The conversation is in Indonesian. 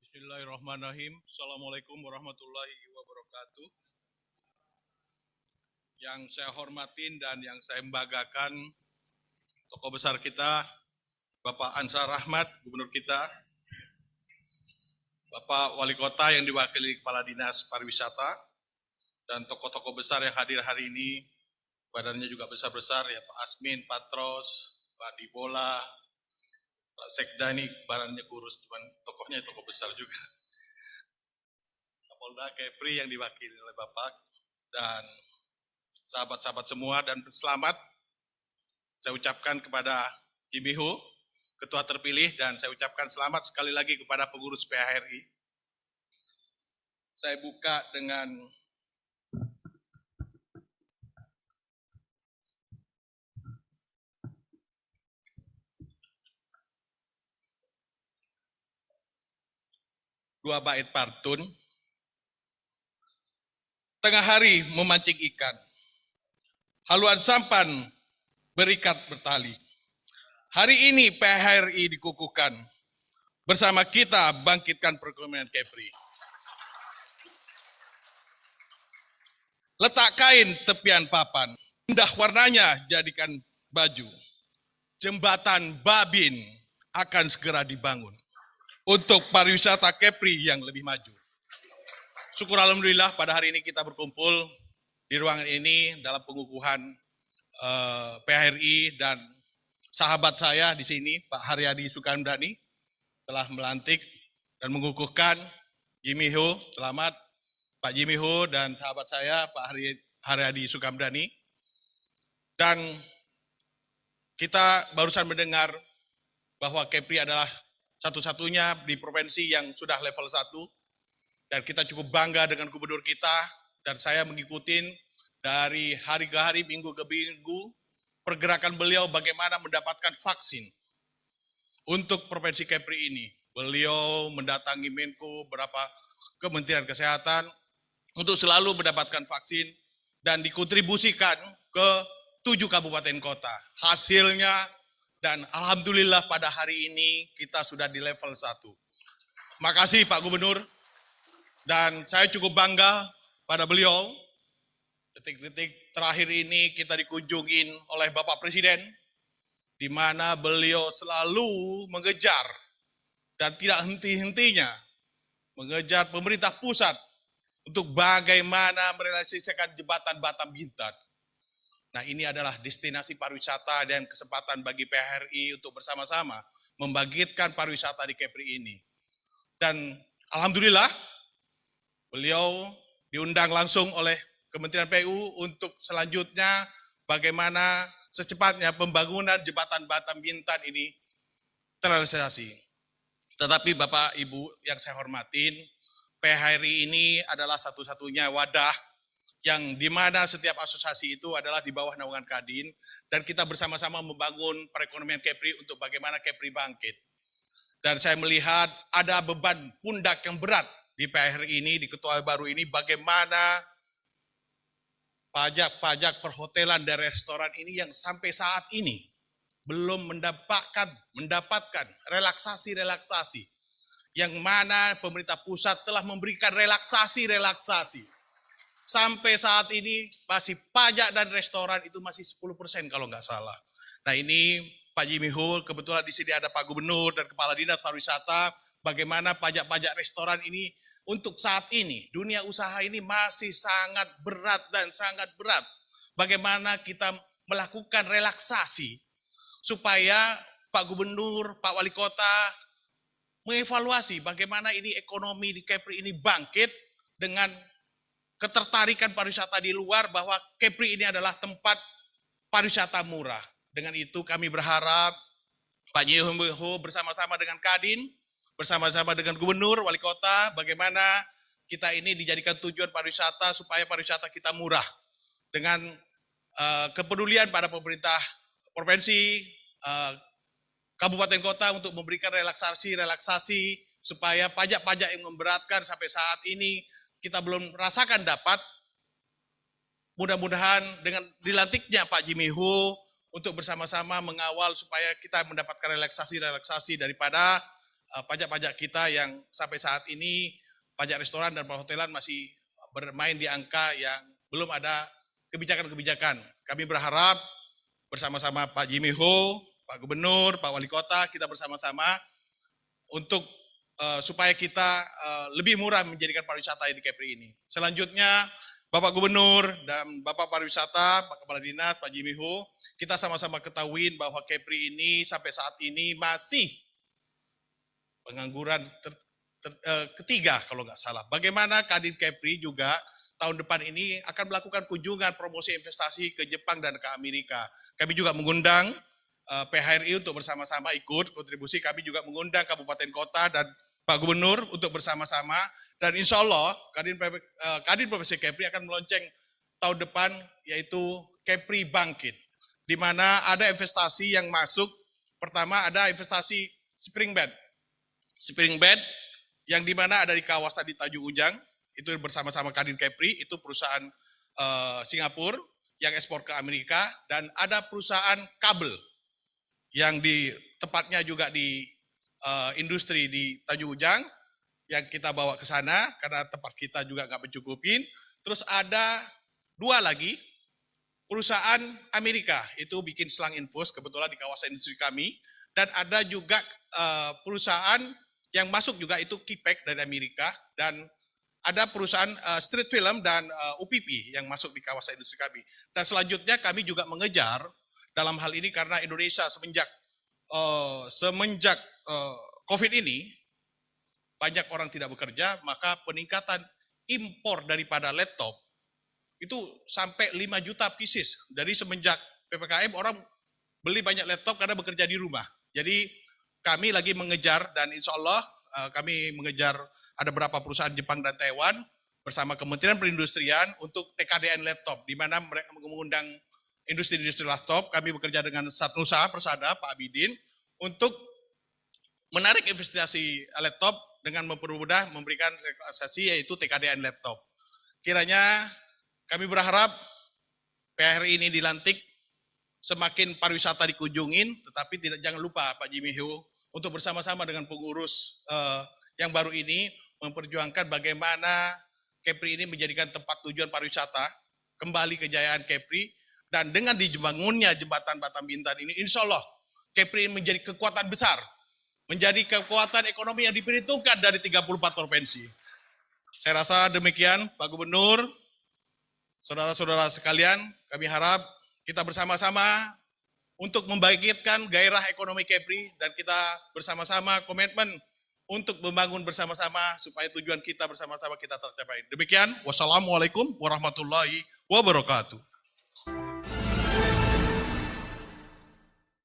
Bismillahirrahmanirrahim. Assalamualaikum warahmatullahi wabarakatuh. Yang saya hormatin dan yang saya banggakan, tokoh besar kita, Bapak Ansar Rahmat, Gubernur kita, Bapak Wali Kota yang diwakili Kepala Dinas Pariwisata, dan tokoh-tokoh besar yang hadir hari ini, badannya juga besar-besar ya, Pak Asmin, Patros, Pak Dibola, Pak Sekda ini badannya kurus, cuman tokohnya tokoh besar juga. Kapolda Kepri yang diwakili oleh Bapak, dan sahabat-sahabat semua, dan selamat saya ucapkan kepada Jimmy Ho, Ketua terpilih, dan saya ucapkan selamat sekali lagi kepada pengurus PHRI. Saya buka dengan dua bait pantun. Tengah hari memancing ikan, haluan sampan berikat bertali. Hari ini PHRI dikukuhkan, bersama kita bangkitkan perekonomian Kepri. Letak kain tepian papan, indah warnanya jadikan baju. Jembatan Babin akan segera dibangun untuk pariwisata Kepri yang lebih maju. Syukur alhamdulillah pada hari ini kita berkumpul di ruangan ini dalam pengukuhan PHRI, dan sahabat saya di sini Pak Haryadi Sukamdhani telah melantik dan mengukuhkan Jimmy Ho. Selamat Pak Jimmy Ho dan sahabat saya Pak Haryadi Sukamdhani. Dan kita barusan mendengar bahwa Kepri adalah satu-satunya di provinsi yang sudah level 1, dan kita cukup bangga dengan gubernur kita, dan saya mengikuti dari hari ke hari, minggu ke minggu, pergerakan beliau bagaimana mendapatkan vaksin untuk Provinsi Kepri ini. Beliau mendatangi Menko, beberapa Kementerian Kesehatan untuk selalu mendapatkan vaksin dan dikontribusikan ke 7 kabupaten kota. Hasilnya, dan alhamdulillah pada hari ini kita sudah di level 1. Makasih Pak Gubernur, dan saya cukup bangga pada beliau. Detik-detik terakhir ini kita dikunjungin oleh Bapak Presiden, di mana beliau selalu mengejar dan tidak henti-hentinya mengejar pemerintah pusat untuk bagaimana merealisasikan jembatan Batam Bintan. Nah, ini adalah destinasi pariwisata dan kesempatan bagi PHRI untuk bersama-sama membangkitkan pariwisata di Kepri ini. Dan alhamdulillah beliau diundang langsung oleh Kementerian PU untuk selanjutnya bagaimana secepatnya pembangunan jembatan Batam Bintan ini terrealisasi. Tetapi Bapak Ibu yang saya hormatin, PHRI ini adalah satu-satunya wadah yang dimana setiap asosiasi itu adalah di bawah naungan Kadin, dan kita bersama-sama membangun perekonomian Kepri untuk bagaimana Kepri bangkit. Dan saya melihat ada beban pundak yang berat di PHRI ini, di ketua baru ini, bagaimana pajak-pajak perhotelan dan restoran ini yang sampai saat ini belum mendapatkan relaksasi-relaksasi, yang mana pemerintah pusat telah memberikan relaksasi-relaksasi. Sampai saat ini masih pajak dan restoran itu masih 10% kalau nggak salah. Nah, ini Pak Jimmy Ho, kebetulan di sini ada Pak Gubernur dan Kepala Dinas Pariwisata, bagaimana pajak-pajak restoran ini untuk saat ini, dunia usaha ini masih sangat berat dan sangat berat. Bagaimana kita melakukan relaksasi supaya Pak Gubernur, Pak Wali Kota mengevaluasi bagaimana ini ekonomi di Kepri ini bangkit dengan ketertarikan pariwisata di luar, bahwa Kepri ini adalah tempat pariwisata murah. Dengan itu kami berharap Pak Jimmy Ho bersama-sama dengan Kadin, bersama-sama dengan Gubernur, Wali Kota, bagaimana kita ini dijadikan tujuan pariwisata supaya pariwisata kita murah. Dengan kepedulian pada pemerintah provinsi, kabupaten kota untuk memberikan relaksasi supaya pajak-pajak yang memberatkan sampai saat ini kita belum rasakan dapat. Mudah-mudahan dengan dilantiknya Pak Jimmy Ho untuk bersama-sama mengawal supaya kita mendapatkan relaksasi daripada pajak-pajak kita yang sampai saat ini pajak restoran dan perhotelan masih bermain di angka yang belum ada kebijakan-kebijakan. Kami berharap bersama-sama Pak Jimmy Ho, Pak Gubernur, Pak Wali Kota, kita bersama-sama untuk supaya kita lebih murah menjadikan pariwisata di Kepri ini. Selanjutnya, Bapak Gubernur dan Bapak Pariwisata, Pak Kepala Dinas, Pak Jimmy Ho, kita sama-sama ketahui bahwa Kepri ini sampai saat ini masih pengangguran ketiga kalau nggak salah. Bagaimana Kadin Kepri juga tahun depan ini akan melakukan kunjungan promosi investasi ke Jepang dan ke Amerika. Kami juga mengundang PHRI untuk bersama-sama ikut kontribusi. Kami juga mengundang kabupaten kota dan Pak Gubernur untuk bersama-sama. Dan insya Allah Kadin Provinsi Kepri akan melonceng tahun depan yaitu Kepri Bangkit. Di mana ada investasi yang masuk. Pertama ada investasi Spring Bed yang di mana ada di kawasan di Tanjung Ujang. Itu bersama-sama Kadin Kepri, itu perusahaan Singapura yang ekspor ke Amerika, dan ada perusahaan kabel yang di tepatnya juga di industri di Tanjung Ujang yang kita bawa ke sana karena tempat kita juga nggak mencukupin. Terus ada dua lagi perusahaan Amerika, itu bikin selang infus kebetulan di kawasan industri kami, dan ada juga perusahaan yang masuk juga itu Kipek dari Amerika, dan ada perusahaan street film dan UPP yang masuk di kawasan industri kami. Dan selanjutnya kami juga mengejar dalam hal ini karena Indonesia semenjak COVID ini banyak orang tidak bekerja, maka peningkatan impor daripada laptop itu sampai 5 juta pieces. Dari semenjak PPKM orang beli banyak laptop karena bekerja di rumah. Jadi kami lagi mengejar dan insya Allah kami mengejar ada beberapa perusahaan Jepang dan Taiwan bersama Kementerian Perindustrian untuk TKDN laptop, di mana mereka mengundang industri-industri laptop. Kami bekerja dengan Satnusa Persada, Pak Abidin, untuk menarik investasi laptop dengan mempermudah memberikan relaksasi yaitu TKDN laptop. Kiranya kami berharap PHRI ini dilantik, semakin pariwisata dikunjungin, tetapi jangan lupa Pak Jimmy Ho untuk bersama-sama dengan pengurus yang baru ini memperjuangkan bagaimana Kepri ini menjadikan tempat tujuan pariwisata, kembali kejayaan Kepri, dan dengan dibangunnya jembatan Batam Bintan ini, insya Allah Kepri menjadi kekuatan besar, menjadi kekuatan ekonomi yang diperhitungkan dari 34 provinsi. Saya rasa demikian Pak Gubernur, saudara-saudara sekalian, kami harap kita bersama-sama untuk membangkitkan gairah ekonomi Kepri, dan kita bersama-sama komitmen untuk membangun bersama-sama supaya tujuan kita bersama-sama kita tercapai. Demikian, wassalamualaikum warahmatullahi wabarakatuh.